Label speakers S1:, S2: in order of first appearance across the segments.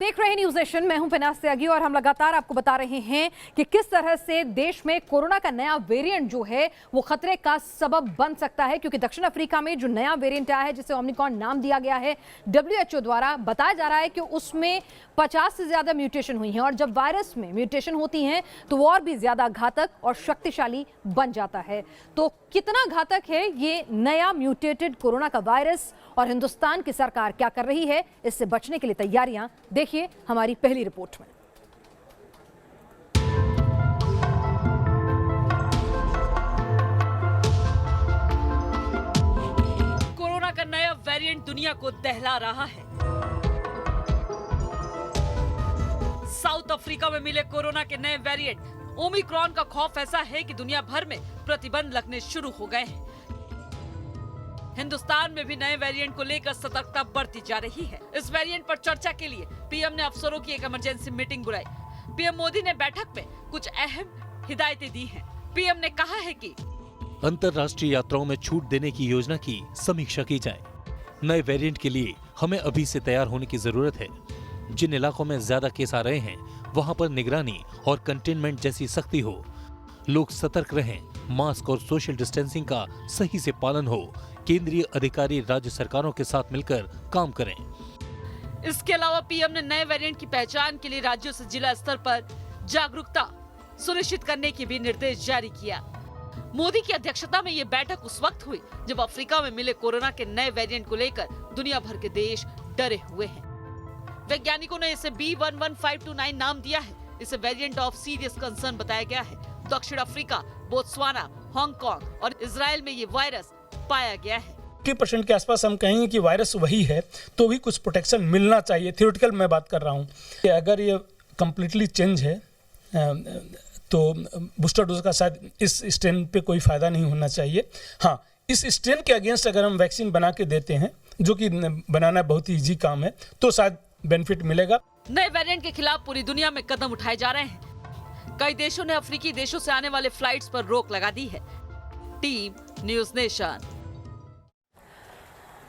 S1: देख रहे हैं न्यूज नेशन। मैं हूं फिनास त्यागी और हम लगातार आपको बता रहे हैं कि किस तरह से देश में कोरोना का नया वेरिएंट जो है वो खतरे का सबब बन सकता है, क्योंकि दक्षिण अफ्रीका में जो नया वेरिएंट आया है जिसे ओमिक्रॉन नाम दिया गया है, WHO द्वारा बताया जा रहा है कि उसमें 50 से ज्यादा म्यूटेशन हुई हैं और जब वायरस में म्यूटेशन होती हैं तो वो और भी ज्यादा घातक और शक्तिशाली बन जाता है। तो कितना घातक है ये नया म्यूटेटेड कोरोना का वायरस और हिंदुस्तान की सरकार क्या कर रही है इससे बचने के लिए तैयारियां, देखिए हमारी पहली रिपोर्ट में।
S2: कोरोना का नया वेरिएंट दुनिया को दहला रहा है। साउथ अफ्रीका में मिले कोरोना के नए वेरिएंट ओमिक्रॉन का खौफ ऐसा है कि दुनिया भर में प्रतिबंध लगने शुरू हो गए हैं। हिंदुस्तान में भी नए वेरिएंट को लेकर सतर्कता बढ़ती जा रही है। इस वेरिएंट पर चर्चा के लिए पीएम ने अफसरों की एक इमरजेंसी मीटिंग बुलाई। पीएम मोदी ने बैठक में कुछ अहम हिदायतें दी हैं। पीएम ने कहा है कि
S3: अंतर्राष्ट्रीय यात्राओं में छूट देने की योजना की समीक्षा की जाए। नए वेरिएंट के लिए हमें अभी से तैयार होने की जरूरत है। जिन इलाकों में ज्यादा केस आ रहे हैं वहां पर निगरानी और कंटेनमेंट जैसी सख्ती हो। लोग सतर्क रहें, मास्क और सोशल डिस्टेंसिंग का सही से पालन हो। केंद्रीय अधिकारी राज्य सरकारों के साथ मिलकर काम करें।
S2: इसके अलावा पीएम ने नए वेरिएंट की पहचान के लिए राज्यों से जिला स्तर पर जागरूकता सुनिश्चित करने के भी निर्देश जारी किया। मोदी की अध्यक्षता में ये बैठक उस वक्त हुई जब अफ्रीका में मिले कोरोना के नए वेरिएंट को लेकर दुनिया भर के देश डरे हुए हैं। वैज्ञानिकों ने इसे B11529 नाम दिया है। इसे वेरिएंट ऑफ सीरियस कंसर्न बताया गया है। दक्षिण अफ्रीका, बोत्सवाना, हांगकांग और इजराइल में ये वायरस पाया गया है।
S4: 50% के आसपास हम कहेंगे कि वायरस वही है तो भी कुछ प्रोटेक्शन मिलना चाहिए। थियोरेटिकल मैं बात कर रहा हूँ कि अगर ये कम्प्लीटली चेंज है तो बूस्टर डोज का शायद इस स्ट्रेन पे कोई फायदा नहीं होना चाहिए। हाँ, इस स्ट्रेन के अगेंस्ट अगर हम वैक्सीन बना के देते हैं, जो कि बनाना बहुत ईजी काम है, तो शायद बेनिफिट मिलेगा।
S2: नए वेरिएंट के खिलाफ पूरी दुनिया में कदम उठाए जा रहे हैं। कई देशों ने अफ्रीकी देशों से आने वाले फ्लाइट्स पर रोक लगा दी है। Team news nation.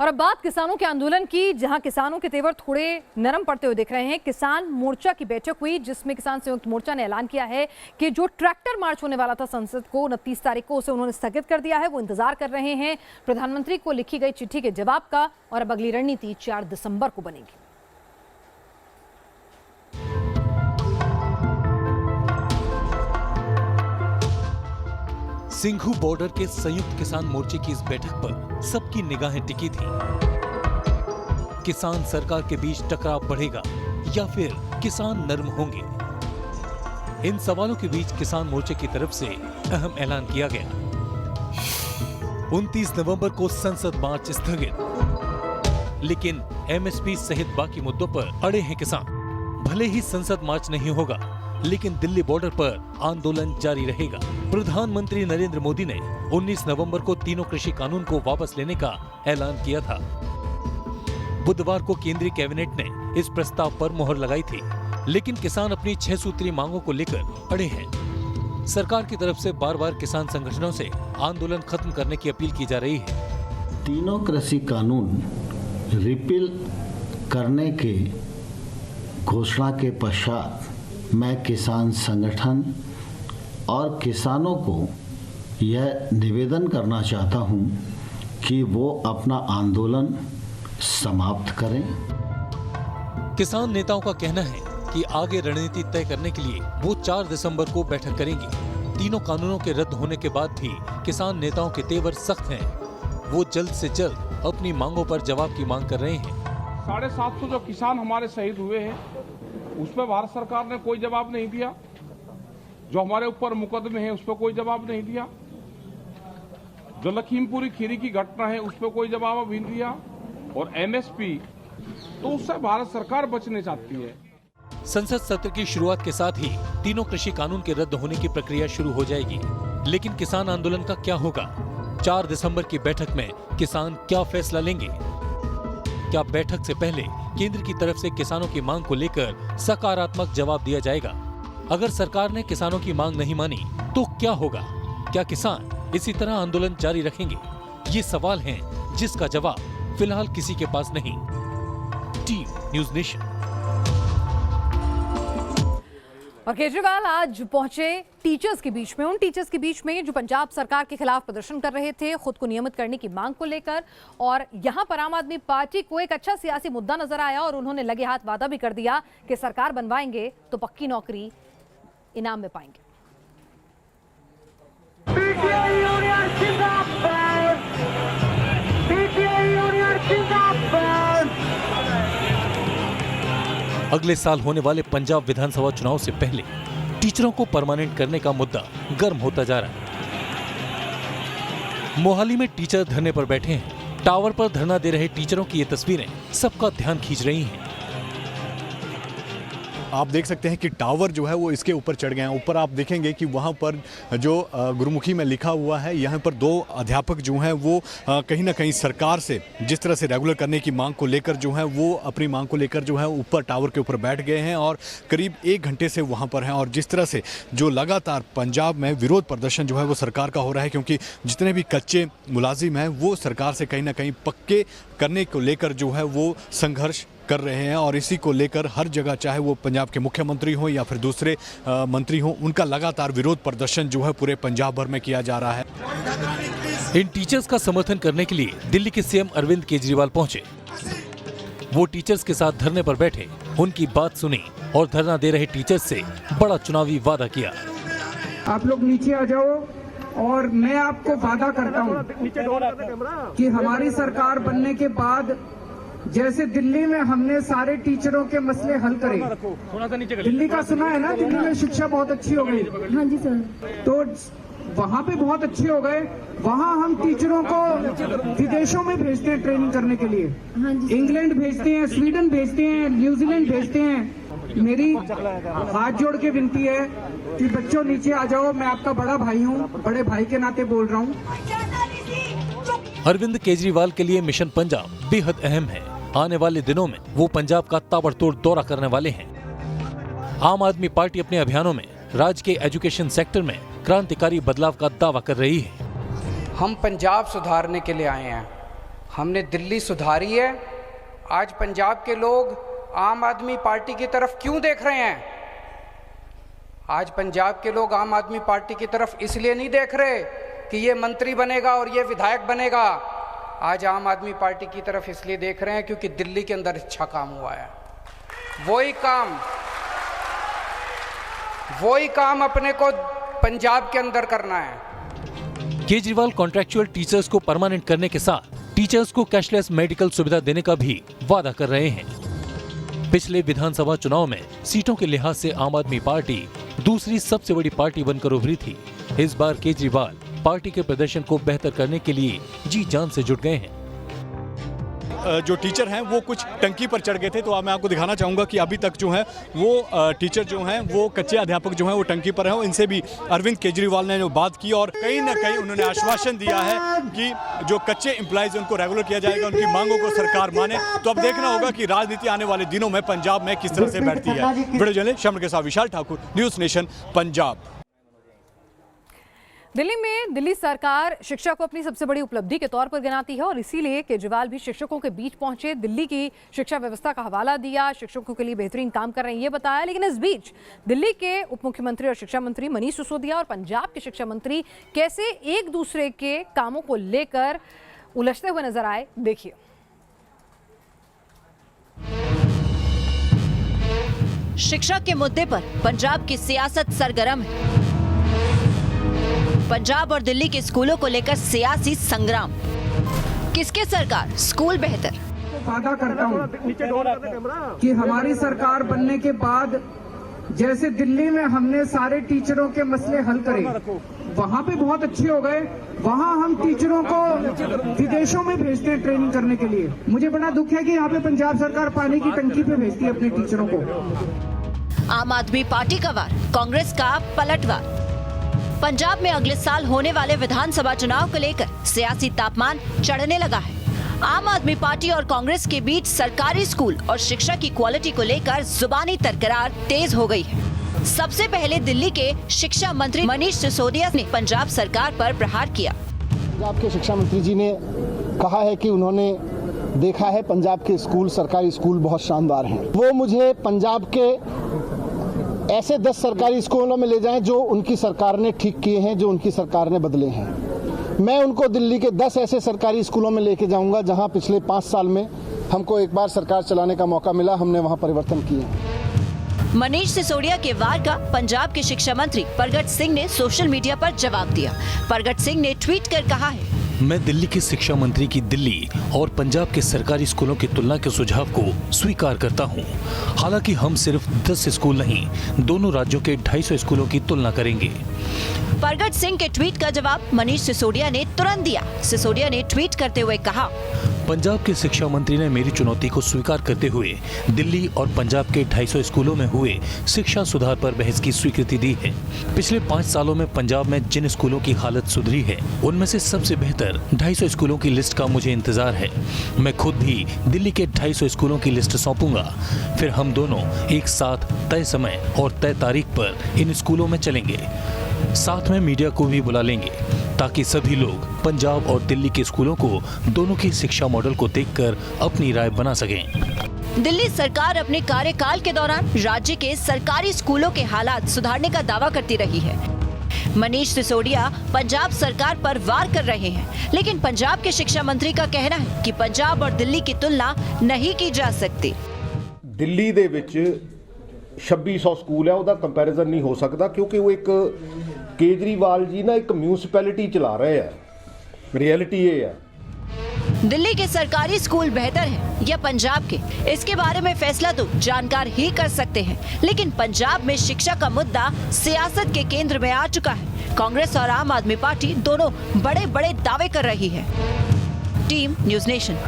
S1: और अब बात किसानों के आंदोलन की, जहां किसानों के तेवर थोड़े नरम पड़ते हुए दिख रहे हैं। किसान मोर्चा की बैठक हुई जिसमें किसान संयुक्त मोर्चा ने ऐलान किया है कि जो ट्रैक्टर मार्च होने वाला था संसद को 29 तारीख को, उसे उन्होंने स्थगित कर दिया है। वो इंतजार कर रहे हैं प्रधानमंत्री को लिखी गई चिट्ठी के जवाब का और अब अगली रणनीति 4 दिसंबर को बनेगी।
S3: सिंघू बॉर्डर के संयुक्त किसान मोर्चे की इस बैठक पर सबकी निगाहें टिकी थी। किसान सरकार के बीच टकराव बढ़ेगा या फिर किसान नर्म होंगे? इन सवालों के बीच किसान मोर्चे की तरफ से अहम ऐलान किया गया। 29 नवंबर को संसद मार्च स्थगित, लेकिन MSP सहित बाकी मुद्दों पर अड़े हैं किसान। भले ही संसद मार्च नहीं होगा, लेकिन दिल्ली बॉर्डर पर आंदोलन जारी रहेगा। प्रधानमंत्री नरेंद्र मोदी ने 19 नवंबर को तीनों कृषि कानून को वापस लेने का ऐलान किया था। बुधवार को केंद्रीय कैबिनेट ने इस प्रस्ताव पर मुहर लगाई थी, लेकिन किसान अपनी 6 सूत्रीय मांगों को लेकर अड़े हैं। सरकार की तरफ से बार बार किसान संगठनों से आंदोलन खत्म करने की अपील की जा रही है।
S5: तीनों कृषि कानून रिपील करने की घोषणा के पश्चात मैं किसान संगठन और किसानों को यह निवेदन करना चाहता हूं कि वो अपना आंदोलन समाप्त करें।
S3: किसान नेताओं का कहना है कि आगे रणनीति तय करने के लिए वो 4 दिसंबर को बैठक करेंगे। तीनों कानूनों के रद्द होने के बाद भी किसान नेताओं के तेवर सख्त हैं। वो जल्द से जल्द अपनी मांगों पर जवाब की मांग कर रहे हैं।
S6: 750 जो किसान हमारे शहीद हुए हैं उस पर भारत सरकार ने कोई जवाब नहीं दिया। जो हमारे ऊपर मुकदमे हैं उस पर कोई जवाब नहीं दिया। जो लखीमपुरी खीरी की घटना है उस पर कोई जवाब अभी नहीं दिया। और MSP तो उससे भारत सरकार बचने चाहती है।
S3: संसद सत्र की शुरुआत के साथ ही तीनों कृषि कानून के रद्द होने की प्रक्रिया शुरू हो जाएगी। लेकिन किसान आंदोलन का क्या होगा? 4 दिसंबर की बैठक में किसान क्या फैसला लेंगे? क्या बैठक से पहले केंद्र की तरफ से किसानों की मांग को लेकर सकारात्मक जवाब दिया जाएगा? अगर सरकार ने किसानों की मांग नहीं मानी तो क्या होगा? क्या किसान इसी तरह आंदोलन जारी रखेंगे? ये सवाल हैं जिसका जवाब फिलहाल किसी के पास नहीं। Team news nation.
S1: और केजरीवाल आज पहुंचे टीचर्स के बीच में, उन टीचर्स के बीच में जो पंजाब सरकार के खिलाफ प्रदर्शन कर रहे थे खुद को नियमित करने की मांग को लेकर। और यहां पर आम आदमी पार्टी को एक अच्छा सियासी मुद्दा नजर आया और उन्होंने लगे हाथ वादा भी कर दिया कि सरकार बनवाएंगे तो पक्की नौकरी इनाम में पाएंगे।
S3: अगले साल होने वाले पंजाब विधानसभा चुनाव से पहले टीचरों को परमानेंट करने का मुद्दा गर्म होता जा रहा है। मोहाली में टीचर धरने पर बैठे हैं। टावर पर धरना दे रहे टीचरों की ये तस्वीरें सबका ध्यान खींच रही हैं।
S7: आप देख सकते हैं कि टावर जो है वो इसके ऊपर चढ़ गए हैं। ऊपर आप देखेंगे कि वहाँ पर जो गुरुमुखी में लिखा हुआ है, यहाँ पर 2 अध्यापक जो हैं वो कहीं ना कहीं सरकार से जिस तरह से रेगुलर करने की मांग को लेकर जो है वो अपनी मांग को लेकर जो है ऊपर टावर के ऊपर बैठ गए हैं और करीब 1 घंटे से वहाँ पर हैं। और जिस तरह से जो लगातार पंजाब में विरोध प्रदर्शन जो है वो सरकार का हो रहा है, क्योंकि जितने भी कच्चे मुलाजिम हैं वो सरकार से कहीं ना कहीं पक्के करने को लेकर जो है वो संघर्ष कर रहे हैं। और इसी को लेकर हर जगह, चाहे वो पंजाब के मुख्यमंत्री हों या फिर दूसरे मंत्री हों, उनका लगातार विरोध प्रदर्शन जो है पूरे पंजाब भर में किया जा रहा है।
S3: इन टीचर्स का समर्थन करने के लिए दिल्ली के सीएम अरविंद केजरीवाल पहुंचे। वो टीचर्स के साथ धरने पर बैठे, उनकी बात सुनी और धरना दे रहे टीचर्स से बड़ा चुनावी वादा किया।
S8: आप लोग नीचे आ जाओ और मैं आपको वादा करता हूँ कि हमारी सरकार बनने के बाद जैसे दिल्ली में हमने सारे टीचरों के मसले हल करे। दिल्ली का सुना है ना, दिल्ली में शिक्षा बहुत अच्छी हो गई।
S9: हाँ जी सर।
S8: तो वहाँ पे बहुत अच्छे हो गए। वहाँ हम टीचरों को विदेशों में भेजते हैं ट्रेनिंग करने के लिए।
S9: हाँ जी।
S8: इंग्लैंड भेजते हैं, स्वीडन भेजते हैं, न्यूजीलैंड भेजते हैं। मेरी हाथ जोड़ के विनती है कि बच्चों नीचे आ जाओ। मैं आपका बड़ा भाई हूँ, बड़े भाई के नाते बोल रहा हूँ।
S3: अरविंद केजरीवाल के लिए मिशन पंजाब बेहद अहम है। आने वाले दिनों में वो पंजाब का ताबड़तोड़ दौरा करने वाले हैं। आम आदमी पार्टी अपने अभियानों में राज्य के एजुकेशन सेक्टर में क्रांतिकारी बदलाव का दावा कर रही है।
S10: हम पंजाब सुधारने के लिए आए हैं। हमने दिल्ली सुधारी है। आज पंजाब के लोग आम आदमी पार्टी की तरफ क्यों देख रहे हैं? आज पंजाब के लोग आम आदमी पार्टी की तरफ इसलिए नहीं देख रहे कि ये मंत्री बनेगा और ये विधायक बनेगा। आज आम आदमी पार्टी की तरफ इसलिए देख रहे हैं क्योंकि दिल्ली के अंदर अच्छा काम हुआ है। वही काम अपने को पंजाब के अंदर करना है।
S3: केजरीवाल कॉन्ट्रैक्चुअल टीचर्स को परमानेंट करने के साथ टीचर्स को कैशलेस मेडिकल सुविधा देने का भी वादा कर रहे हैं। पिछले विधानसभा चुनाव में सीटों के लिहाज से आम आदमी पार्टी दूसरी सबसे बड़ी पार्टी बनकर उभरी थी। इस बार केजरीवाल पार्टी के प्रदर्शन को बेहतर करने के लिए जी जान से जुट गए हैं।
S7: जो टीचर हैं वो कुछ टंकी पर चढ़ गए थे, तो मैं आपको दिखाना चाहूँगा कि अभी तक जो है वो टीचर जो हैं वो कच्चे अध्यापक जो हैं वो टंकी पर हैं। इनसे भी अरविंद केजरीवाल ने जो बात की और कहीं ना कहीं उन्होंने आश्वासन दिया है कि जो कच्चे एम्प्लॉइज उनको रेगुलर किया जाएगा, उनकी मांगों को सरकार माने। तो अब देखना होगा कि राजनीति आने वाले दिनों में पंजाब में किस तरह से बैठती है। वीडियो जर्नलिस्ट शम्र के साथ विशाल ठाकुर, न्यूज़ नेशन पंजाब।
S1: दिल्ली में दिल्ली सरकार शिक्षा को अपनी सबसे बड़ी उपलब्धि के तौर पर गिनाती है और इसीलिए केजरीवाल भी शिक्षकों के बीच पहुंचे, दिल्ली की शिक्षा व्यवस्था का हवाला दिया, शिक्षकों के लिए बेहतरीन काम कर रहे हैं ये बताया। लेकिन इस बीच दिल्ली के उप मुख्यमंत्री और शिक्षा मंत्री मनीष सिसोदिया और पंजाब के शिक्षा मंत्री कैसे एक दूसरे के कामों को लेकर उलझते हुए नजर आए, देखिए।
S11: शिक्षा के मुद्दे पर पंजाब की सियासत सरगर्म है। पंजाब और दिल्ली के स्कूलों को लेकर सियासी संग्राम। किसके सरकार, स्कूल बेहतर?
S8: वादा करता हूँ कि हमारी सरकार बनने के बाद जैसे दिल्ली में हमने सारे टीचरों के मसले हल करे, वहाँ पे बहुत अच्छे हो गए। वहाँ हम टीचरों को विदेशों में भेजते हैं ट्रेनिंग करने के लिए। मुझे बड़ा दुख है कि यहाँ पे पंजाब सरकार पानी की टंकी पे भेजती है अपने टीचरों को।
S11: आम आदमी पार्टी का वार, कांग्रेस का पलटवार। पंजाब में अगले साल होने वाले विधानसभा चुनाव को लेकर सियासी तापमान चढ़ने लगा है। आम आदमी पार्टी और कांग्रेस के बीच सरकारी स्कूल और शिक्षा की क्वालिटी को लेकर जुबानी तकरार तेज हो गई है। सबसे पहले दिल्ली के शिक्षा मंत्री मनीष सिसोदिया ने पंजाब सरकार पर प्रहार किया।
S12: पंजाब के शिक्षा मंत्री जी ने कहा है कि उन्होंने देखा है पंजाब के स्कूल, सरकारी स्कूल बहुत शानदार हैं। वो मुझे पंजाब के ऐसे 10 सरकारी स्कूलों में ले जाएं जो उनकी सरकार ने ठीक किए हैं, जो उनकी सरकार ने बदले हैं। मैं उनको दिल्ली के 10 ऐसे सरकारी स्कूलों में लेके जाऊंगा जहां पिछले 5 साल में हमको एक बार सरकार चलाने का मौका मिला, हमने वहां परिवर्तन किए।
S11: मनीष सिसोदिया के वार का पंजाब के शिक्षा मंत्री परगट सिंह ने सोशल मीडिया पर जवाब दिया। परगट सिंह ने ट्वीट कर कहा है,
S3: मैं दिल्ली के शिक्षा मंत्री की दिल्ली और पंजाब के सरकारी स्कूलों की तुलना के सुझाव को स्वीकार करता हूं। हालांकि हम सिर्फ 10 स्कूल नहीं, दोनों राज्यों के 250 स्कूलों की तुलना करेंगे।
S11: परगट सिंह के ट्वीट का जवाब मनीष सिसोदिया ने तुरंत दिया। सिसोदिया ने ट्वीट करते हुए कहा,
S3: पंजाब के शिक्षा मंत्री ने मेरी चुनौती को स्वीकार करते हुए दिल्ली और पंजाब के 250 स्कूलों में हुए शिक्षा सुधार पर बहस की स्वीकृति दी है। पिछले 5 सालों में पंजाब में जिन स्कूलों की हालत सुधरी है, उनमें से सबसे बेहतर 250 स्कूलों की लिस्ट का मुझे इंतजार है। मैं खुद भी दिल्ली के 250 स्कूलों की लिस्ट सौंपूंगा। फिर हम दोनों एक साथ तय समय और तय तारीख पर इन स्कूलों में चलेंगे। साथ में मीडिया को भी बुला लेंगे ताकि सभी लोग पंजाब और दिल्ली के स्कूलों को दोनों की शिक्षा मॉडल को देखकर अपनी राय बना सकें।
S11: दिल्ली सरकार अपने कार्यकाल के दौरान राज्य के सरकारी स्कूलों के हालात सुधारने का दावा करती रही है। मनीष सिसोदिया पंजाब सरकार पर वार कर रहे हैं, लेकिन पंजाब के शिक्षा मंत्री का कहना है कि पंजाब और दिल्ली की तुलना नहीं की जा सकती।
S9: दिल्ली ਦੇ ਵਿੱਚ 2600 ਸਕੂਲ ਹੈ, ਉਹਦਾ ਕੰਪੈਰੀਜ਼ਨ ਨਹੀਂ ਹੋ ਸਕਦਾ ਕਿਉਂਕਿ ਉਹ ਇੱਕ केजरीवाल जी ना एक म्यूनसिपैलिटी चला रहे हैं। रियलिटी ये है,
S11: दिल्ली के सरकारी स्कूल बेहतर हैं या पंजाब के, इसके बारे में फैसला तो जानकार ही कर सकते हैं। लेकिन पंजाब में शिक्षा का मुद्दा सियासत के केंद्र में आ चुका है। कांग्रेस और आम आदमी पार्टी दोनों बड़े बड़े दावे कर रही है। Team news nation.